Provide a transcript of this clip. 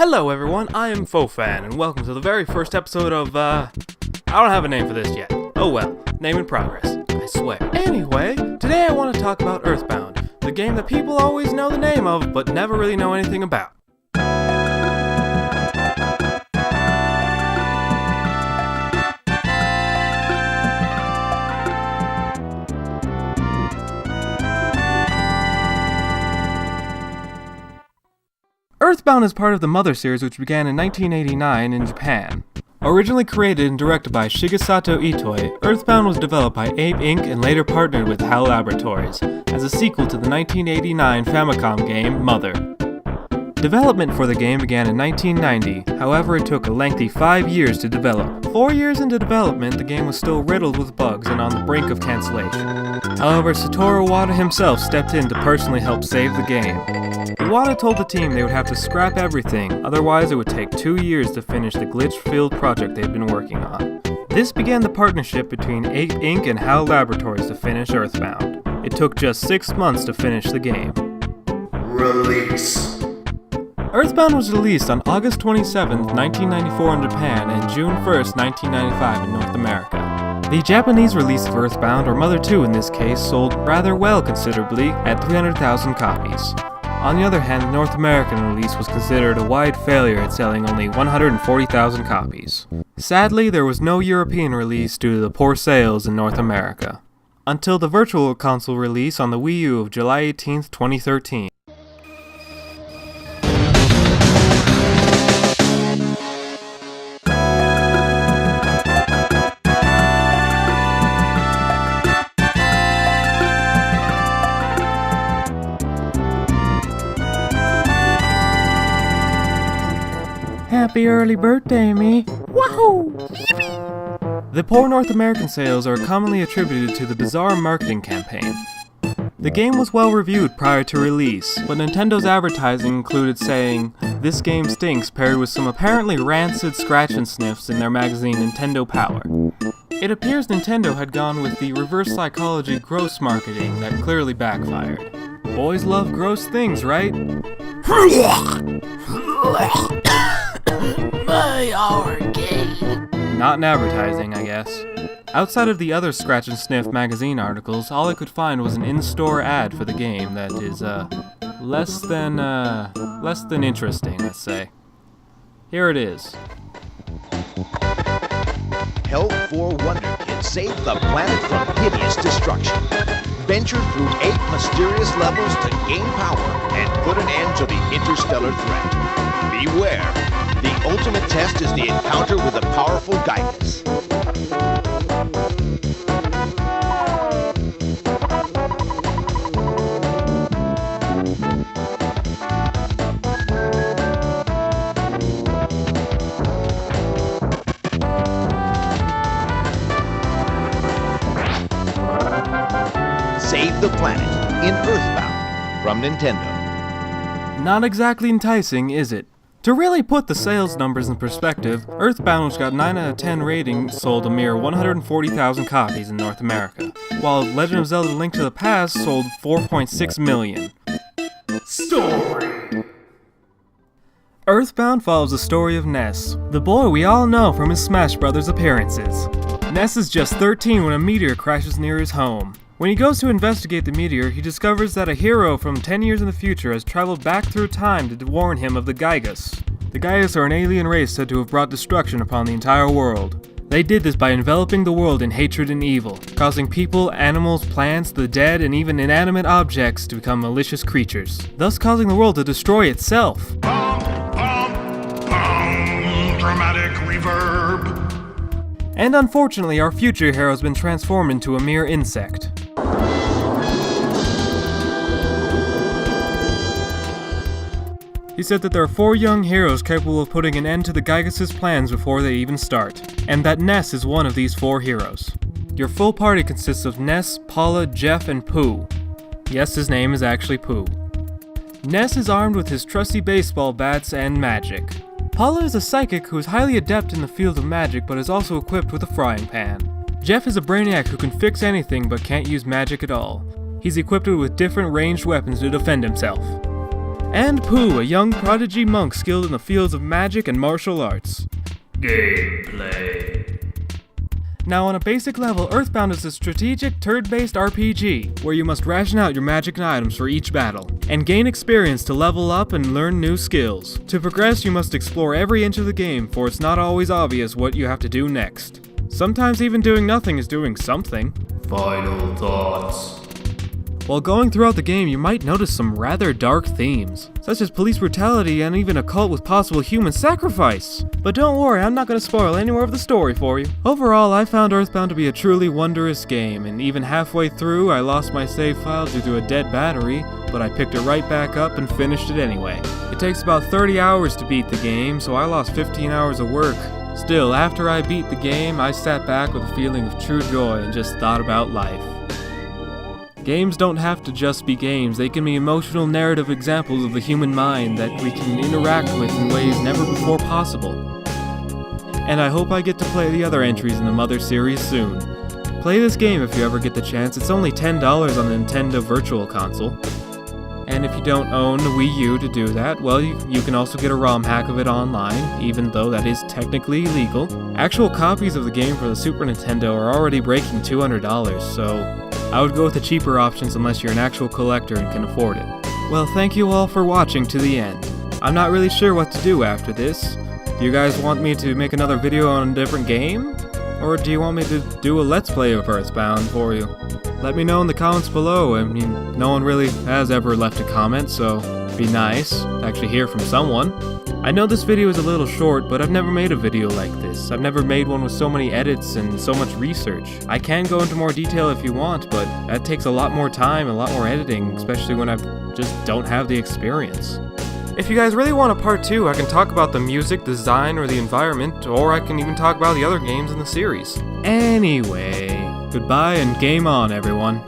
Hello everyone, I am Foefan, and welcome to the very first episode of, I don't have a name for this yet. Oh well, name in progress, I swear. Anyway, today I want to talk about Earthbound, the game that people always know the name of, but never really know anything about. Earthbound is part of the Mother series, which began in 1989 in Japan. Originally created and directed by Shigesato Itoi, Earthbound was developed by Ape Inc. and later partnered with HAL Laboratories, as a sequel to the 1989 Famicom game, Mother. Development for the game began in 1990, however it took a lengthy 5 years to develop. 4 years into development, the game was still riddled with bugs and on the brink of cancellation. However, Satoru Iwata himself stepped in to personally help save the game. Iwata told the team they would have to scrap everything, otherwise it would take 2 years to finish the glitch-filled project they'd been working on. This began the partnership between Ape Inc. and HAL Laboratories to finish Earthbound. It took just 6 months to finish the game. Release. Earthbound was released on August 27, 1994 in Japan and June 1, 1995 in North America. The Japanese release of Earthbound, or Mother 2 in this case, sold rather well considerably at 300,000 copies. On the other hand, the North American release was considered a wide failure at selling only 140,000 copies. Sadly, there was no European release due to the poor sales in North America. Until the Virtual Console release on the Wii U of July 18, 2013. Happy early birthday, me! Wahoo! The poor North American sales are commonly attributed to the bizarre marketing campaign. The game was well reviewed prior to release, but Nintendo's advertising included saying, "This game stinks," paired with some apparently rancid scratch and sniffs in their magazine Nintendo Power. It appears Nintendo had gone with the reverse psychology gross marketing that clearly backfired. Boys love gross things, right? My arcade. Not in advertising, I guess. Outside of the other scratch and sniff magazine articles, all I could find was an in-store ad for the game that is, less than interesting, let's say. Here it is. Help 4 Wonder Kids save the planet from hideous destruction. Venture through 8 mysterious levels to gain power and put an end to the interstellar threat. Beware, the ultimate test is the encounter with the powerful Gygas. Save the planet in Earthbound from Nintendo. Not exactly enticing, is it? To really put the sales numbers in perspective, Earthbound, which got 9 out of 10 ratings, sold a mere 140,000 copies in North America, while Legend of Zelda: Link to the Past sold 4.6 million. Story. Earthbound follows the story of Ness, the boy we all know from his Smash Bros. Appearances. Ness is just 13 when a meteor crashes near his home. When he goes to investigate the meteor, he discovers that a hero from 10 years in the future has traveled back through time to warn him of the Gygas. The Gygas are an alien race said to have brought destruction upon the entire world. They did this by enveloping the world in hatred and evil, causing people, animals, plants, the dead, and even inanimate objects to become malicious creatures, thus causing the world to destroy itself. Dramatic reverb. And unfortunately, our future hero has been transformed into a mere insect. He said that there are 4 young heroes capable of putting an end to the Gygas' plans before they even start, and that Ness is one of these 4 heroes. Your full party consists of Ness, Paula, Jeff, and Pooh. Yes, his name is actually Pooh. Ness is armed with his trusty baseball bats and magic. Paula is a psychic who is highly adept in the field of magic but is also equipped with a frying pan. Jeff is a brainiac who can fix anything but can't use magic at all. He's equipped with different ranged weapons to defend himself. And Pooh, a young prodigy monk skilled in the fields of magic and martial arts. Gameplay. Now on a basic level, Earthbound is a strategic turn-based RPG, where you must ration out your magic and items for each battle, and gain experience to level up and learn new skills. To progress, you must explore every inch of the game, for it's not always obvious what you have to do next. Sometimes even doing nothing is doing something. Final thoughts. While going throughout the game, you might notice some rather dark themes, such as police brutality and even a cult with possible human sacrifice. But don't worry, I'm not going to spoil any more of the story for you. Overall, I found Earthbound to be a truly wondrous game, and even halfway through, I lost my save file due to a dead battery, but I picked it right back up and finished it anyway. It takes about 30 hours to beat the game, so I lost 15 hours of work. Still, after I beat the game, I sat back with a feeling of true joy and just thought about life. Games don't have to just be games, they can be emotional narrative examples of the human mind that we can interact with in ways never before possible. And I hope I get to play the other entries in the Mother series soon. Play this game if you ever get the chance, it's only $10 on the Nintendo Virtual Console. And if you don't own the Wii U to do that, well, you can also get a ROM hack of it online, even though that is technically illegal. Actual copies of the game for the Super Nintendo are already breaking $200, so I would go with the cheaper options unless you're an actual collector and can afford it. Well, thank you all for watching to the end. I'm not really sure what to do after this. Do you guys want me to make another video on a different game? Or do you want me to do a Let's Play of Earthbound for you? Let me know in the comments below. I mean, no one really has ever left a comment, so it'd be nice to actually hear from someone. I know this video is a little short, but I've never made a video like this. I've never made one with so many edits and so much research. I can go into more detail if you want, but that takes a lot more time, a lot more editing, especially when I just don't have the experience. If you guys really want a part 2, I can talk about the music, design, or the environment, or I can even talk about the other games in the series. Anyway, goodbye and game on, everyone.